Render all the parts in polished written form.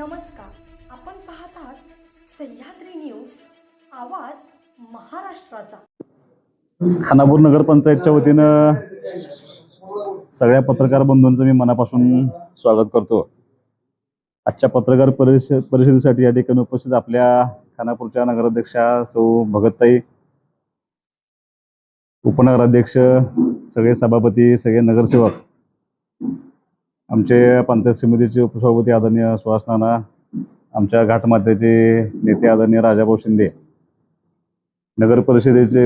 नमस्कार. आपण पाहत आहात सह्याद्री न्यूज, आवाज महाराष्ट्राचा. खानापूर नगरपंचायतच्या वतीनं सगळ्या पत्रकार बंधूंचं मी मनापासून स्वागत करतो. आजच्या पत्रकार परिषदेसाठी या ठिकाणी उपस्थित आपल्या खानापूरच्या नगराध्यक्षा सौ भगतताई, उपनगराध्यक्ष, सगळे सभापती, सगळे नगरसेवक, आमचे पंचायत समितीचे उपसभापती आदरणीय सुहास नाना, आमच्या घाटमात्याचे नेते आदरणीय राजाभाऊ शिंदे, नगर परिषदेचे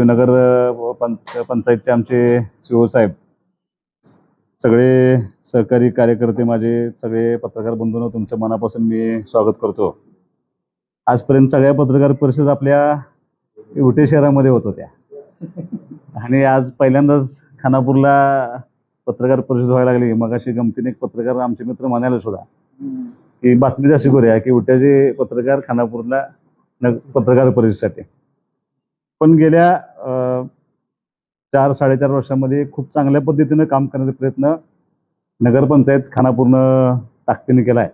पंचायतचे आमचे सीओ साहेब, सगळे सहकारी कार्यकर्ते, माझे सगळे पत्रकार बंधूंनो, तुमच्या मनापासून मी स्वागत करतो. आजपर्यंत सगळ्या पत्रकार परिषद आपल्या उटे शहरामध्ये होत होत्या आणि आज पहिल्यांदाच खानापूरला पत्रकार परिषद व्हायला लागली. मग अशी गमतीने एक पत्रकार आमचे मित्र म्हणाले सुद्धा की बातमीच अशी करूया की उट्याचे पत्रकार खानापूरला पत्रकार परिषदेसाठी. पण गेल्या 4-4.5 वर्षामध्ये खूप चांगल्या पद्धतीनं काम करण्याचा प्रयत्न नगरपंचायत खानापूरनं ताकदीने केला आहे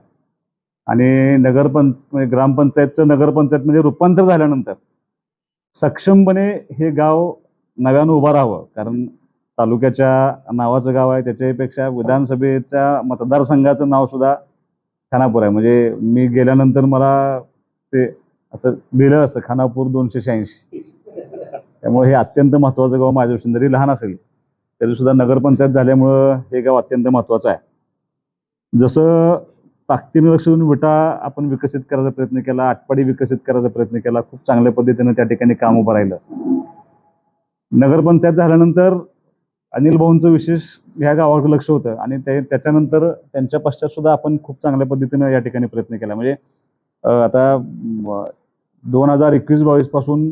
आणि ग्रामपंचायतचं नगरपंचायतमध्ये रूपांतर झाल्यानंतर सक्षमपणे हे गाव नव्यानं उभं राहावं. कारण तालुक्याच्या नावाचं गाव आहे, त्याच्यापेक्षा विधानसभेच्या मतदारसंघाचं नाव सुद्धा खानापूर आहे. म्हणजे मी गेल्यानंतर मला ते असं लिहिलं असतं खानापूर 286. त्यामुळे हे अत्यंत महत्त्वाचं गाव माझ्या दृष्टीने, जरी लहान असेल तरी सुद्धा नगरपंचायत झाल्यामुळं हे गाव अत्यंत महत्त्वाचं आहे. जसं ताकदीने लक्ष देऊन विटा आपण विकसित करायचा प्रयत्न केला, आटपाडी विकसित करायचा प्रयत्न केला, खूप चांगल्या पद्धतीनं त्या ठिकाणी काम उभं राहिलं. नगरपंचायत झाल्यानंतर अनिल भाऊंचं विशेष ह्या गावाकडे लक्ष होतं आणि त्याच्यानंतर त्यांच्या पश्चात सुद्धा आपण खूप चांगल्या पद्धतीनं या ठिकाणी प्रयत्न केला. म्हणजे आता 2021-22 पासून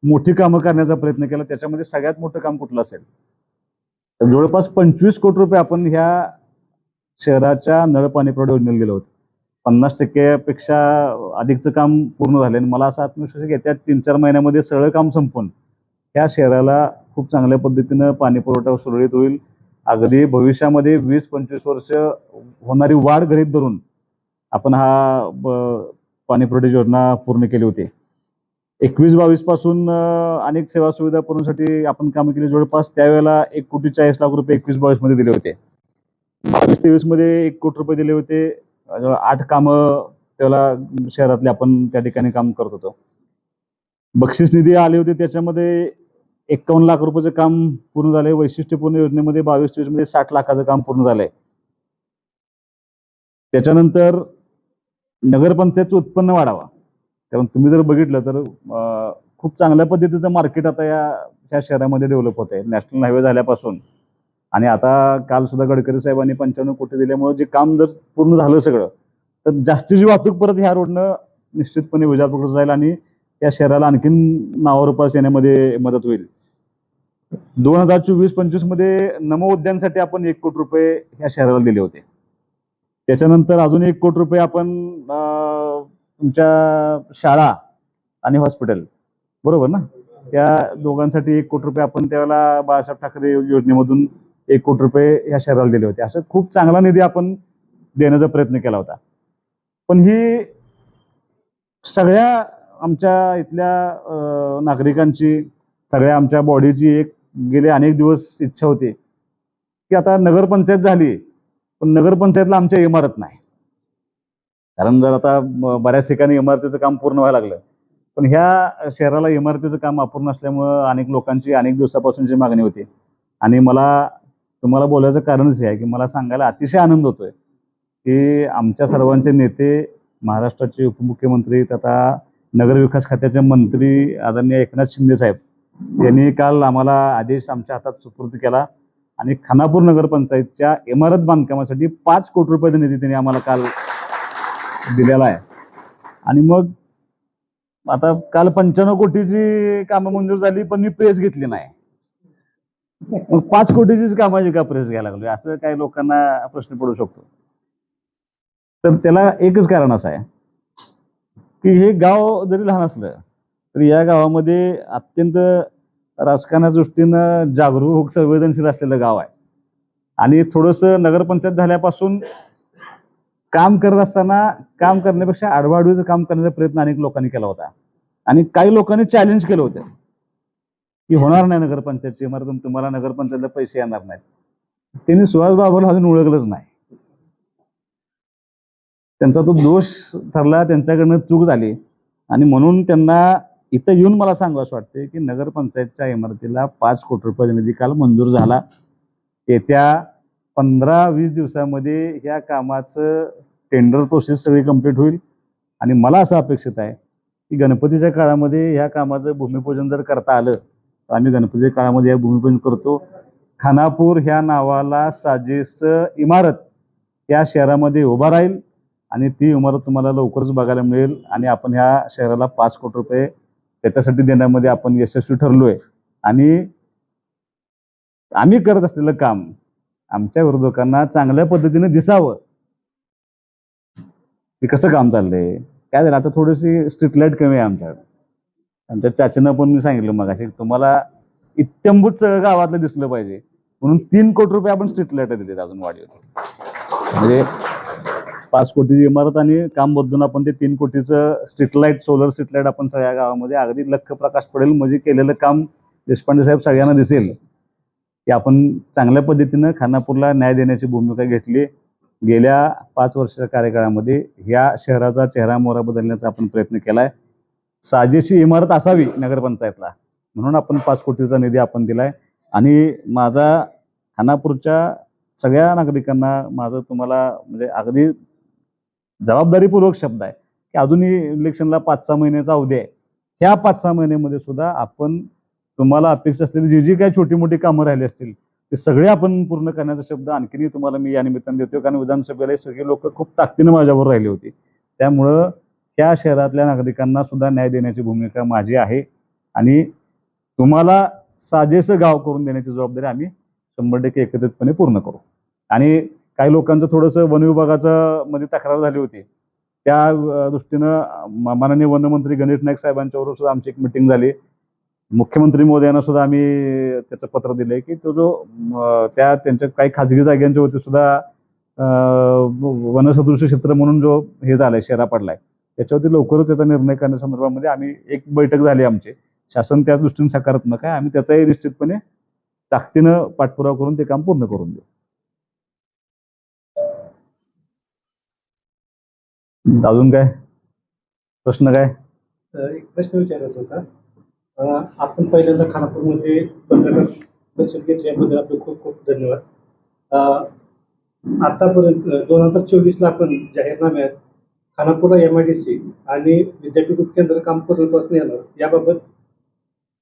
मोठी कामं करण्याचा प्रयत्न केला. त्याच्यामध्ये सगळ्यात मोठं काम कुठलं असेल तर जवळपास 25 कोटी रुपये आपण ह्या शहराच्या नळ पाणी पुरवठा योजनेला दिलं होतं. 50% अधिकचं काम पूर्ण झालं आणि मला असा आत्मविश्वास आहे की येत्या 3-4 महिन्यामध्ये सगळं काम संपून ह्या शहराला खूप चांगल्या पद्धतीनं पाणी पुरवठा सुरळीत होईल. अगदी भविष्यामध्ये 20-25 वर्ष होणारी वाढ गृहीत धरून आपण हा पाणी पुरवठ्याची योजना पूर्ण केली होती. 21-22 पासून अनेक सेवा सुविधा पूर्णसाठी आपण कामं केली. जवळपास त्यावेळेला 1,40,00,000 रुपये 21-22 मध्ये दिले होते. 22-23 मध्ये 1 कोटी रुपये दिले होते. 8 कामं त्याला शहरातले आपण त्या ठिकाणी काम करत होतो. बक्षीस निधी आले होते, त्याच्यामध्ये 51 लाख रुपयाचं काम पूर्ण झालंय. वैशिष्ट्यपूर्ण योजनेमध्ये 22-23 मध्ये 60 लाखाचं काम पूर्ण झालंय. त्याच्यानंतर नगरपंचायतचं उत्पन्न वाढावा. कारण तुम्ही जर बघितलं तर खूप चांगल्या पद्धतीचं मार्केट आता ह्या शहरामध्ये डेव्हलप होत आहे, नॅशनल हायवे झाल्यापासून. आणि आता काल सुद्धा गडकरी साहेबांनी 95 कोटी दिल्यामुळे जे काम जर पूर्ण झालं सगळं, तर जास्तीची वाहतूक परत ह्या रोडनं निश्चितपणे विजापूरकडे जाईल आणि या शहराला आणखीन नावारूपास येण्यामध्ये मदत होईल. 2024-25 मध्ये नमो उद्यानसाठी आपण 1 कोटी रुपये ह्या शहराला दिले होते. त्याच्यानंतर अजून 1 कोटी रुपये आपण तुमच्या शाळा आणि हॉस्पिटल, बरोबर ना, त्या दोघांसाठी 1 कोटी रुपये आपण त्यावेळेला बाळासाहेब ठाकरे योजनेमधून 1 कोटी रुपये ह्या शहराला दिले होते. असं खूप चांगला निधी आपण देण्याचा प्रयत्न केला होता. पण ही सगळ्या आमच्या इथल्या नागरिकांची, सगळ्या आमच्या बॉडीची एक गेले अनेक दिवस इच्छा होती की आता नगरपंचायत झाली पण नगरपंचायतला आमच्या इमारत नाही. कारण जर आता बऱ्याच ठिकाणी इमारतीचं काम पूर्ण व्हायला लागलं, पण ह्या शहराला इमारतीचं काम अपूर्ण असल्यामुळं अनेक लोकांची अनेक दिवसापासूनची मागणी होती. आणि मला तुम्हाला बोलायचं कारणच हे आहे की मला सांगायला अतिशय आनंद होतोय की आमच्या सर्वांचे नेते, महाराष्ट्राचे उपमुख्यमंत्री तथा नगरविकास खात्याचे मंत्री आदरणीय एकनाथ शिंदे साहेब यांनी काल आम्हाला आदेश आमच्या हातात सुपूर्द केला आणि खानापूर नगरपंचायतच्या इमारत बांधकामासाठी 5 कोटी रुपयाचा निधी त्यांनी आम्हाला काल दिलेला आहे. आणि मग आता काल 95 कोटीची कामं मंजूर झाली, पण मी प्रेस घेतली नाही. मग 5 कोटीचीच कामाची का प्रेस घ्यायला लागली, असं काही लोकांना प्रश्न पडू शकतो. तर त्याला एकच कारण असं आहे की हे गाव जरी लहान असलं तरी या गावामध्ये अत्यंत राजकारणाच्या दृष्टीनं जागरूक, संवेदनशील असलेलं गाव आहे. आणि थोडंसं नगरपंचायत झाल्यापासून काम करत असताना काम करण्यापेक्षा आडवाडवीचं काम करण्याचा प्रयत्न अनेक लोकांनी केला होता आणि काही लोकांनी चॅलेंज केलं होतं की होणार नाही नगरपंचायतची इमारत, तुम्हाला नगरपंचायतला पैसे येणार नाहीत. त्यांनी सुहास बाबूला अजून ओळखलंच नाही. त्यांचा तो दोष ठरला, त्यांच्याकडनं चूक झाली आणि म्हणून त्यांना इथं येऊन मला सांगावं वाटते की नगरपंचायतच्या इमारतीला 5 कोटी रुपये निधी काल मंजूर झाला. येत्या 15-20 दिवसामध्ये ह्या कामाचं टेंडर प्रोसेस सगळी कंप्लीट होईल आणि मला असं अपेक्षित आहे की गणपतीच्या काळामध्ये ह्या कामाचं भूमिपूजन जर करता आलं तर आम्ही गणपतीच्या काळामध्ये हे भूमिपूजन करतो. खानापूर ह्या नावाला साजेस इमारत या शहरामध्ये उभा राहील आणि ती इमारत तुम्हाला लवकरच बघायला मिळेल आणि आपण ह्या शहराला 5 कोटी रुपये त्याच्यासाठी देण्यामध्ये आपण यशस्वी ठरलोय. आणि आम्ही करत असलेलं काम आमच्या विरोधकांना चांगल्या पद्धतीने दिसावं की कसं काम चाललंय. काय झालं, आता थोडीशी स्ट्रीट लाईट कमी आहे आमच्याकडे. आमच्या चाचीनं पण मी सांगितलं मगाशी, तुम्हाला इत्यंभूत सगळं गावातलं दिसलं पाहिजे म्हणून 3 कोटी रुपये आपण स्ट्रीट लाईट दिलेत अजून वाढीव. म्हणजे 5 कोटीची इमारत आणि काम बदलून आपण ते 3 कोटीचं street light, solar street light आपण सगळ्या गावामध्ये अगदी लख प्रकाश पडेल म्हणजे केलेलं काम देशपांडे साहेब सगळ्यांना दिसेल की आपण चांगल्या पद्धतीनं खानापूरला न्याय देण्याची भूमिका घेतली. गेल्या 5 वर्षाच्या कार्यकाळामध्ये या शहराचा चेहरा मोहरा बदलण्याचा आपण प्रयत्न केलाय. साजेशी इमारत असावी नगरपंचायतला म्हणून आपण 5 कोटीचा निधी आपण दिलाय. आणि माझा खानापूरच्या सगळ्या नागरिकांना माझं तुम्हाला म्हणजे अगदी जबाबदारीपूर्वक शब्द आहे की अजूनही इलेक्शनला 5-6 महिन्याचा अवधी आहे. ह्या 5-6 महिन्यामध्ये सुद्धा आपण तुम्हाला अपेक्षा असलेली जी काही छोटी मोठी कामं राहिली असतील ते सगळे आपण पूर्ण करण्याचा शब्द आणखीनही तुम्हाला मी या निमित्तानं देतो. कारण विधानसभेला सगळे लोक खूप ताकदीनं माझ्यावर राहिली होती. त्यामुळं त्या शहरातल्या नागरिकांना सुद्धा न्याय देण्याची भूमिका माझी आहे आणि तुम्हाला साजेसं गाव करून देण्याची जबाबदारी आम्ही 100% एकत्रितपणे पूर्ण करू. आणि काही लोकांचं थोडंसं वन विभागाचं मध्ये तक्रार झाली होती, त्या दृष्टीनं माननीय वनमंत्री गणेश नाईक साहेबांच्यावर सुद्धा आमची एक मिटिंग झाली. मुख्यमंत्री महोदयांना सुद्धा आम्ही त्याचं पत्र दिलंय की तो जो त्यांच्या काही खाजगी जागांच्या वरती सुद्धा वनसदृश्य क्षेत्र म्हणून जो हे झालाय, शेरा पडलाय, त्याच्यावरती लवकरच त्याचा निर्णय करण्यासंदर्भामध्ये आम्ही एक बैठक झाली आमची. शासन त्याच दृष्टीने सकारात्मक आहे. आम्ही त्याचाही निश्चितपणे ताकदीनं पाठपुरावा करून ते काम पूर्ण करून देऊ. अजून काय प्रश्न? काय एक प्रश्न विचारायचा होता. आपण पहिल्यांदा खानापूरमध्ये पत्रकार परिषद घेतल्याबद्दल आपले खूप खूप धन्यवाद. आतापर्यंत 2024ला आपण जाहीरनाम्यात खानापूरला MIDC आणि विद्यापीठ उपकेंद्र काम पूर्णत्वास येणार याबाबत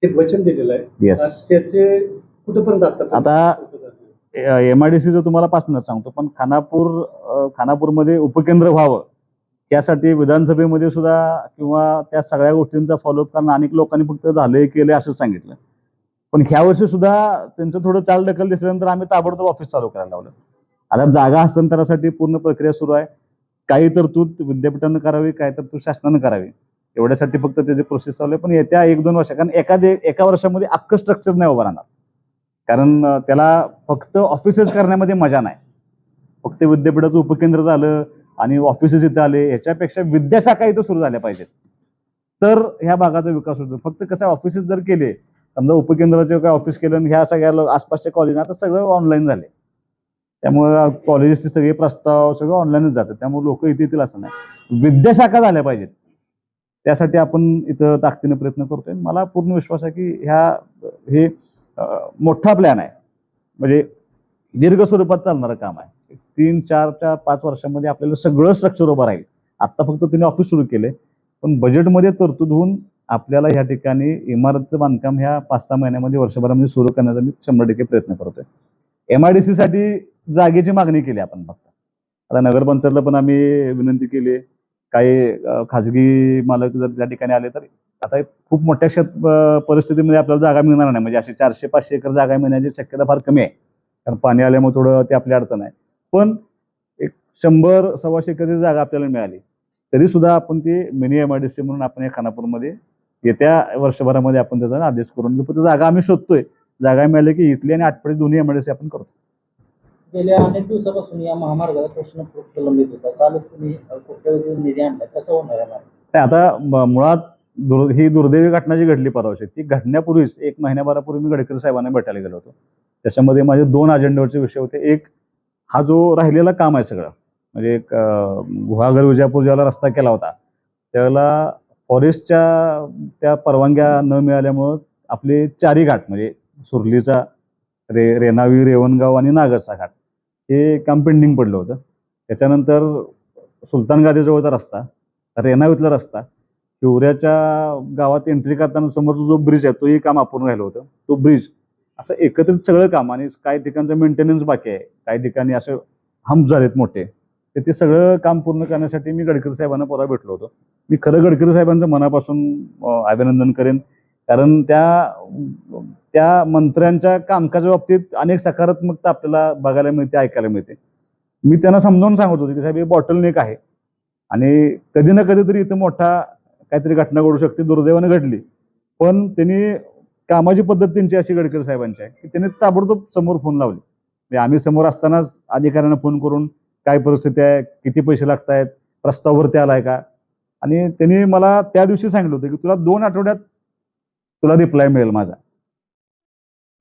एक वचन दिलेलं आहे. येस, त्याचे कुठेपर्यंत आता MIDCचं तुम्हाला 5 मिनिट सांगतो, पण खानापूरमध्ये उपकेंद्र व्हावं यासाठी विधानसभेमध्ये सुद्धा किंवा त्या सगळ्या गोष्टींचा फॉलोअप करणं अनेक लोकांनी फक्त झालंय केलंय असंच सांगितलं. पण ह्या वर्षी सुद्धा त्यांचं थोडं चालढकल दिसल्यानंतर आम्ही ताबडतोब ऑफिस चालू करायला लावलं. आता जागा हस्तांतरासाठी पूर्ण प्रक्रिया सुरू आहे. काही तरतूद विद्यापीठानं करावी, काही तरतूद शासनानं करावी, एवढ्यासाठी फक्त त्याचे प्रोसेस चालू आहे. पण येत्या 1-2 वर्षात, कारण एका वर्षामध्ये अख्खं स्ट्रक्चर नाही उभं राहणार, कारण त्याला फक्त ऑफिसेस करण्यामध्ये मजा नाही. फक्त विद्यापीठाचं उपकेंद्र झालं आणि ऑफिसेस इथं आले, ह्याच्यापेक्षा विद्याशाखा इथं सुरू झाल्या पाहिजेत तर ह्या भागाचा विकास होतो. फक्त कसं ऑफिसेस जर केले, समजा उपकेंद्राचे काय ऑफिस केलं आणि ह्या सगळ्या आसपासच्या कॉलेज आता सगळं ऑनलाईन झाले, त्यामुळे कॉलेजेसचे सगळे प्रस्ताव सगळं ऑनलाईनच जातात. त्यामुळे लोक इथे येतील असं नाही, विद्याशाखा झाल्या पाहिजेत. त्यासाठी आपण इथं ताकदीने प्रयत्न करतोय. मला पूर्ण विश्वास आहे की हे मोठा प्लॅन आहे, म्हणजे दीर्घ स्वरूपात चालणारं काम आहे. 3-4-5 वर्षामध्ये आपल्याला सगळं स्ट्रक्चर उभं राहील. आत्ता फक्त तिने ऑफिस सुरू केले, पण बजेटमध्ये तरतूद होऊन आपल्याला ह्या ठिकाणी इमारतचं बांधकाम ह्या 5-6 महिन्यामध्ये, वर्षभरामध्ये सुरू करण्याचा मी 100% प्रयत्न करतोय. MIDC साठी जागेची मागणी केली आपण फक्त. आता नगरपंचायतला पण आम्ही विनंती केली, काही खाजगी मालक जर त्या ठिकाणी आले तर आता खूप मोठ्या परिस्थितीमध्ये आपल्याला जागा मिळणार नाही. म्हणजे अशी 400-500 एकर जागा मिळण्याची शक्यता फार कमी आहे, कारण पाणी आल्यामुळे थोडं ते आपली अडचण आहे. पण एक 100-125 एकरची जागा आपल्याला मिळाली तरी सुद्धा आपण ती मिनी MIDC म्हणून आपण या खानापूरमध्ये येत्या वर्षभरामध्ये आपण त्याचा आदेश करून घेऊ. जागा आम्ही शोधतोय, जागा मिळाली की इथली आणि आटपाडी दोन्ही MIDC आपण करतो. गेल्या अनेक दिवसापासून या महामार्गाचा प्रश्न प्रलंबित होता. कालच तुम्ही कोट्यवधी निधी आणला, कसं होणार आहे मार्ग? नाही, आता मुळात ही दुर्दैवी घटना जी घडली परवाची, ती घडण्यापूर्वीच 1 महिन्याभरापूर्वी मी गडकरी साहेबांना भेटायला गेलो होतो. त्याच्यामध्ये माझे 2 अजेंड्यावरचे विषय होते. एक, हा जो राहिलेला काम आहे सगळं, म्हणजे एक गुहागर विजापूर ज्यावेळेला रस्ता केला होता त्यावेळेला फॉरेस्टच्या त्या परवानग्या न मिळाल्यामुळं आपले 4ही घाट म्हणजे सुरलीचा, रेणावी, रेवणगाव आणि नागरचा घाट हे काम पेंडिंग पडलं होतं. त्याच्यानंतर सुलतान गादीजवळचा रस्ता, रेणावीतला रस्ता, हिवऱ्याच्या गावात एंट्री करताना समोरचा जो ब्रिज आहे तोही काम अपूर्ण राहिलं होतं. तो ब्रिज असं एकत्रित सगळं काम, आणि काही ठिकाणचं मेंटेनन्स बाकी आहे, काही ठिकाणी असे हंप झालेत मोठे, तर ते सगळं काम पूर्ण करण्यासाठी मी गडकरी साहेबांना परवा भेटलो होतो. मी खरं गडकरी साहेबांचं मनापासून अभिनंदन करेन, कारण त्या मंत्र्यांच्या कामकाजा बाबतीत अनेक सकारात्मकता आपल्याला बघायला मिळते, ऐकायला मिळते. मी त्यांना समजावून सांगत होतो की साहेब, हे बॉटलनेक आहे आणि कधी ना कधीतरी इथं मोठा काहीतरी घटना घडू शकते, दुर्दैवाने घडली, पण त्यांनी कामाची पद्धत त्यांची अशी गडकरी साहेबांची आहे की त्यांनी ताबडतोब समोर फोन लावले. म्हणजे आम्ही समोर असतानाच अधिकाऱ्यांना फोन करून काय परिस्थिती आहे, किती पैसे लागत आहेत, प्रस्तावावरती आलाय का, आणि त्यांनी मला त्या दिवशी सांगितलं होतं की तुला 2 आठवड्यात तुला रिप्लाय मिळेल माझा.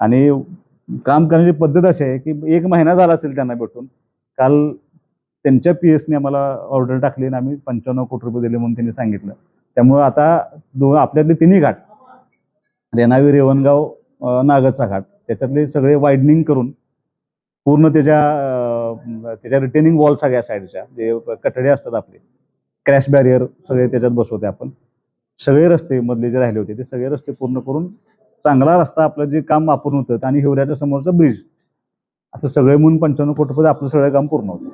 आणि काम करण्याची पद्धत अशी आहे की 1 महिना झाला असेल त्यांना भेटून. काल त्यांच्या PS ने आम्हाला ऑर्डर टाकली आणि आम्ही 95 कोटी रुपये दिले म्हणून त्यांनी सांगितलं. त्यामुळं आता आपल्यातले 3ही घाट, रेणावी, रेवणगाव, नागरचा घाट, त्याच्यातले सगळे वायडनिंग करून पूर्ण त्याच्या रिटेनिंग वॉल सगळ्या साईडच्या जे कठडे असतात आपले, क्रॅश बॅरियर सगळे त्याच्यात बसवते आपण. सगळे रस्ते मधले जे राहिले होते ते सगळे रस्ते पूर्ण करून चांगला रस्ता, आपलं जे काम अपूर्ण होतं, आणि हिवऱ्याच्या समोरचं ब्रिज, असं सगळे म्हणून 95 कोटी रुपये आपलं सगळं काम पूर्ण होतं.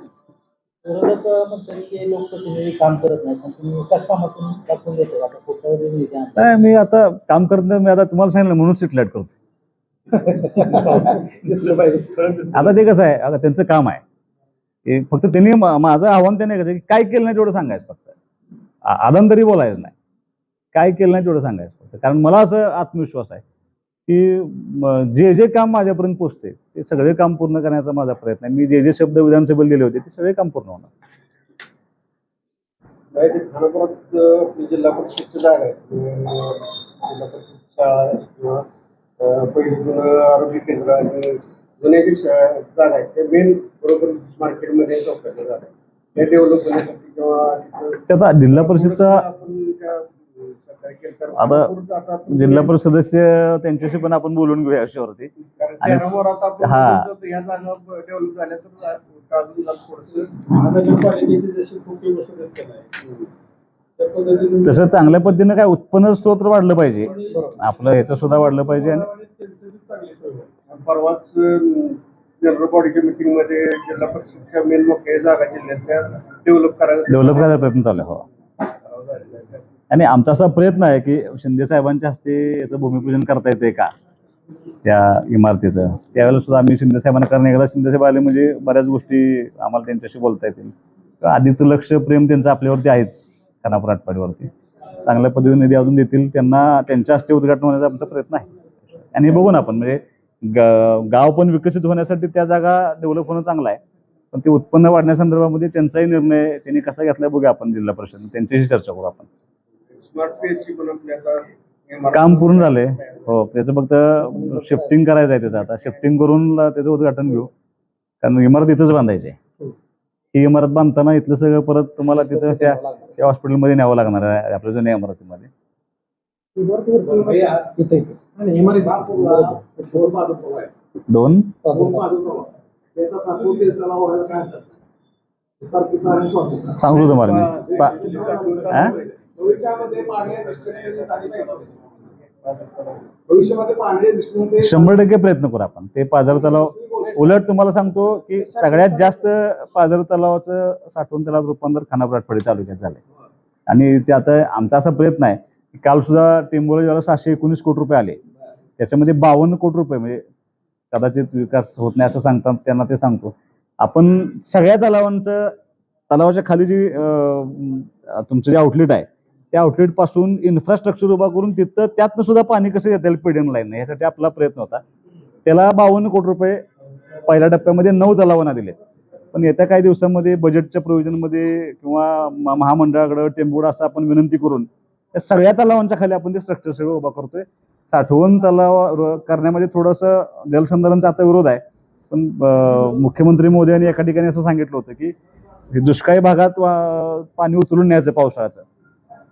विरोधक म्हणतात की लोकप्रतिनिधी काम करत नाही, पण तुम्ही विकास कामातून टाकून देतो. आता कोट्यवधी निधी आणला. नाही, मी आता काम करत नाही, मी आता तुम्हाला सांगितलं म्हणून सिटलाईट करतो. दिसलं पाहिजे. आता ते कसं आहे, आता त्यांचं काम आहे, की फक्त त्यांनी माझं आव्हान त्यांनी कसं की काय केलं नाही तेवढं सांगायचं, फक्त आदंतरी बोलायचं नाही, काय केलं नाही तेवढं सांगायचं फक्त. कारण मला असं आत्मविश्वास आहे की जे काम माझ्यापर्यंत पोहोचते ते सगळे काम पूर्ण करण्याचा माझा प्रयत्न आहे. मी जे शब्द विधानसभेला दिले होते ते सगळे काम पूर्ण होणार. खानापुरात जिल्हा परिषदची जागा आहे, जिल्हा परिषद शाळा किंवा पहिली जुनं आरोग्य केंद्र आणि जुन्या जी जागा आहेत त्या मेन बरोबर मार्केटमध्ये चौकाच्या जागा आहेत, त्या डेव्हलप होण्यासाठी किंवा आता जिल्हा परिषदचा आता जिल्हा परिषद सदस्य त्यांच्याशी पण आपण बोलून घेऊया याच्यावरती. शहरावर आता आपण हा. बघतो या जागा डेव्हलप झाल्या तर अजून थोडंसं नगरपालिकेची जशी खूप वसूल केलं तसं चांगल्या पद्धतीनं काय उत्पन्न स्त्रोत वाढलं पाहिजे, आपलं ह्याचं सुद्धा वाढलं पाहिजे. आणि परवाच जनरल बॉडीच्या मीटिंग मध्ये जिल्हा परिषदच्या मेन मोठ्या जागा जिल्ह्यातल्या डेव्हलप करायचा प्रयत्न चालू आहे. हो, आणि आमचा असा प्रयत्न आहे की शिंदे साहेबांच्या हस्ते याचं भूमिपूजन करता येते का त्या इमारतीचं. त्यावेळेला सुद्धा आम्ही शिंदे साहेबांना, कारण एकदा शिंदे साहेब आले म्हणजे बऱ्याच गोष्टी आम्हाला त्यांच्याशी बोलता येतील. आधीचं लक्ष, प्रेम त्यांचं आपल्यावरती आहेच, खानापूर आटपाडीवरती. चांगल्या पद्धतीने निधी अजून देतील त्यांना, त्यांच्या हस्ते उद्घाटन होण्याचा आमचा प्रयत्न आहे. आणि बघू ना आपण, म्हणजे गाव पण विकसित होण्यासाठी त्या जागा डेव्हलप होणं चांगलं आहे, पण ते उत्पन्न वाढण्यासंदर्भामध्ये त्यांचाही निर्णय त्यांनी कसा घेतलाय बघूया आपण जिल्हा परिषद, त्यांच्याशी चर्चा करू आपण. स्मार्ट पीएचसी पण आपल्या काम पूर्ण झालंय. हो, त्याचं फक्त शिफ्टिंग करायचं आहे. त्याचं आता शिफ्टिंग करून त्याचं उद्घाटन घेऊ, कारण इमारत इथंच बांधायची आहे. ही इमारत बांधताना इथलं सगळं परत तुम्हाला तिथं त्या हॉस्पिटलमध्ये न्यावं लागणार आहे, आपल्या जुन्या इमारतीमध्ये. दोन सांगतो तुम्हाला मी. भविष्यामध्ये 100% प्रयत्न करू आपण ते पाझर तलाव. उलट तुम्हाला सांगतो की सगळ्यात जास्त पाझर तलावाचं साठवण तलाव रूपांतर खानापूर आटपाडी तालुक्यात झालंय. आणि ते आता आमचा असा प्रयत्न आहे की काल सुद्धा टेंबोला ज्याला 719 कोटी रुपये आले, त्याच्यामध्ये 52 कोटी रुपये, म्हणजे कदाचित विकास होत नाही असं सांगतात त्यांना, ते सांगतो आपण सगळ्या तलावाच्या खाली जी तुमचं जे आउटलेट आहे त्या आउटलेट पासून इन्फ्रास्ट्रक्चर उभा करून तिथं त्यातनं सुद्धा पाणी कसं येता येईल पीडीएम लाईन, यासाठी आपला प्रयत्न होता. त्याला 52 कोटी रुपये पहिल्या टप्प्यामध्ये 9 तलावांना दिले. पण येत्या काही दिवसांमध्ये बजेटच्या प्रोव्हिजनमध्ये किंवा महामंडळाकडे टेम्पोड असं आपण विनंती करून त्या सगळ्या तलावांच्या खाली आपण ते स्ट्रक्चर सगळं उभा करतोय. साठवण तलाव करण्यामध्ये थोडंसं जलसंधारणचा आता विरोध आहे. पण मुख्यमंत्री मोदयांनी एका ठिकाणी असं सांगितलं होतं की हे दुष्काळी भागात पाणी उचलून न्यायचं पावसाळ्याचं,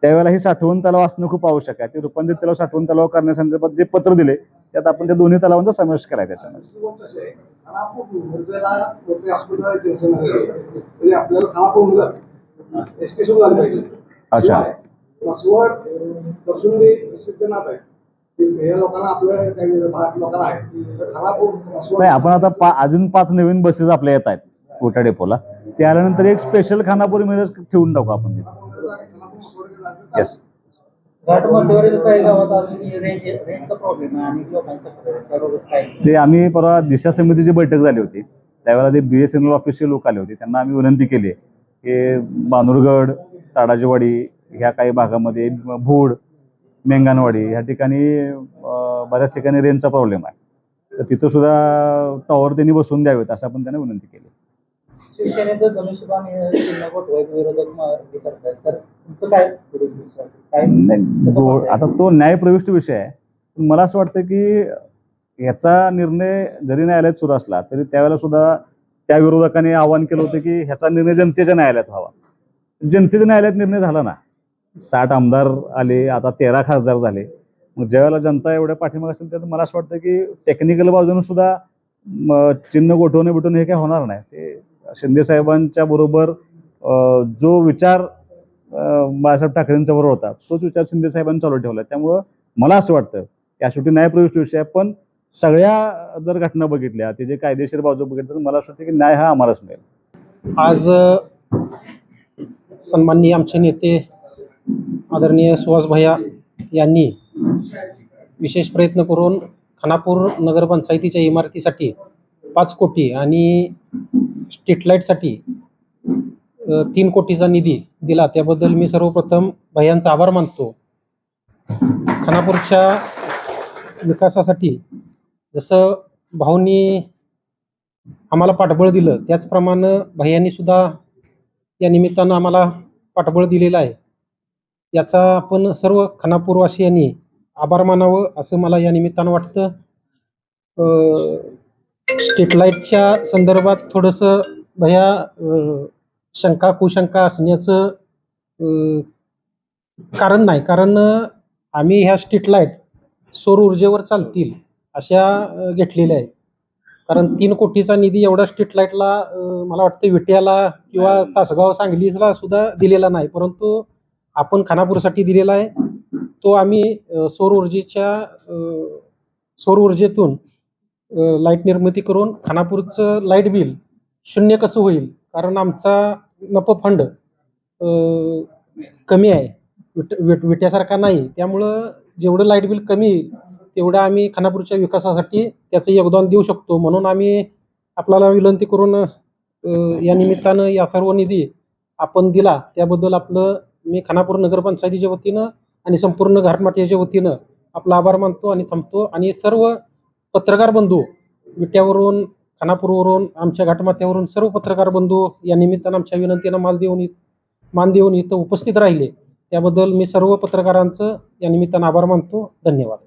त्यावेळेला हे साठवण तलाव असणं खूप आवश्यक आहे. ते रूपांतरित तलाव साठवण तलाव करण्यासंदर्भात जे पत्र दिले त्यात आपण त्या दोन्ही तलावांचा समावेश केला आहे त्याच्यामध्ये. अच्छा. नाही, आपण आता अजून 5 नवीन बसेस आपल्या येत आहेत कोटा डेपोला. ते आल्यानंतर एक स्पेशल खानापूर मिरज ठेवून टाकू आपण तिथे. येस. घाट मध्यवर्ती काही गावात अजून रेंजचा प्रॉब्लेम आहे आणि लोकांचा ते आम्ही परवा दिशा समितीची बैठक झाली होती, त्यावेळेला ते BSNL ऑफिसचे लोक आले होते. त्यांना आम्ही विनंती केली की बानुरगड, ताडाजीवाडी ह्या काही भागामध्ये, भूड, मेंगानवाडी ह्या ठिकाणी बऱ्याच ठिकाणी रेंजचा प्रॉब्लेम आहे. तर तिथं सुद्धा टॉवर त्यांनी बसवून द्यावेत असं आपण त्यांना विनंती केली. शिवसेनेचं धनुष्यबाण विरोधक करतात, तर तुमचं काय नाही, आता तो न्यायप्रविष्ट विषय आहे. मला असं वाटतं की याचा निर्णय जरी न्यायालयात सुरू असला तरी त्यावेळेला सुद्धा त्या विरोधकांनी आवाहन केलं होतं की ह्याचा निर्णय जनतेच्या न्यायालयात व्हावा. जनतेच्या न्यायालयात निर्णय झाला ना. 60 आमदार आले, आता 13 खासदार झाले. मग ज्यावेळेला जनता एवढ्या पाठीमागे असेल तर मला असं वाटतं की टेक्निकल बाजूने सुद्धा चिन्ह गोठवणे बिठवणे हे काय होणार नाही. ते शिंदे साहेबांच्या बरोबर जो विचार बाळासाहेब ठाकरेंच्या बरोबर होता तोच विचार शिंदे साहेबांनी चालू ठेवला. त्यामुळं मला असं वाटतं या शेवटी न्यायप्रविष्ट विषय आहे, पण सगळ्या जर घटना बघितल्या, ते जे कायदेशीर बाजू बघितलं, तर मला असं वाटतं की न्याय हा आम्हालाच मिळेल. आज सन्माननीय आमचे नेते आदरणीय सुहास भैया यांनी विशेष प्रयत्न करून खानापूर नगरपंचायतीच्या इमारतीसाठी 5 कोटी आणि स्ट्रीट लाईटसाठी 3 कोटीचा निधी दिला. त्याबद्दल मी सर्वप्रथम भैयांचा आभार मानतो. खानापूरच्या विकासासाठी जसं भाऊंनी आम्हाला पाठबळ दिलं त्याचप्रमाणे भैयांनी सुद्धा या निमित्तानं आम्हाला पाठबळ दिलेलं आहे. याचा आपण सर्व खानापूरवासियांनी आभार मानावं असं मला या निमित्तानं वाटतं. स्ट्रीट लाईटच्या संदर्भात थोडंसं भैया शंका कुशंका असण्याचं कारण नाही, कारण आम्ही ह्या स्ट्रीट लाईट सौर ऊर्जेवर चालतील अशा घेतलेल्या आहेत. कारण 3 कोटीचा निधी एवढा स्ट्रीट लाईटला मला वाटतं विट्याला किंवा तासगाव सांगलीला सुद्धा दिलेला नाही, परंतु आपण खानापूरसाठी दिलेला आहे. तो आम्ही सौर ऊर्जेतून लाईट निर्मिती करून खानापूरचं लाईट बिल 0 कसं होईल, कारण आमचा नफा फंड कमी आहे, विट्यासारखा नाही. त्यामुळं जेवढं लाईट बिल कमी येईल तेवढं आम्ही खानापूरच्या विकासासाठी त्याचं योगदान देऊ शकतो. म्हणून आम्ही आपल्याला विनंती करून या निमित्तानं या सर्व निधी आपण दिला त्याबद्दल मी खानापूर नगरपंचायतीच्या वतीनं आणि संपूर्ण घाटमाट्याच्या वतीनं आपला आभार मानतो आणि थांबतो. आणि सर्व पत्रकार बंधू विट्यावरून, खानापूरवरून, आमच्या घाटमाथ्यावरून सर्व पत्रकार बंधू या निमित्तानं आमच्या विनंतीनं मान देऊन इथं उपस्थित राहिले त्याबद्दल मी सर्व पत्रकारांचं या निमित्तानं आभार मानतो. धन्यवाद.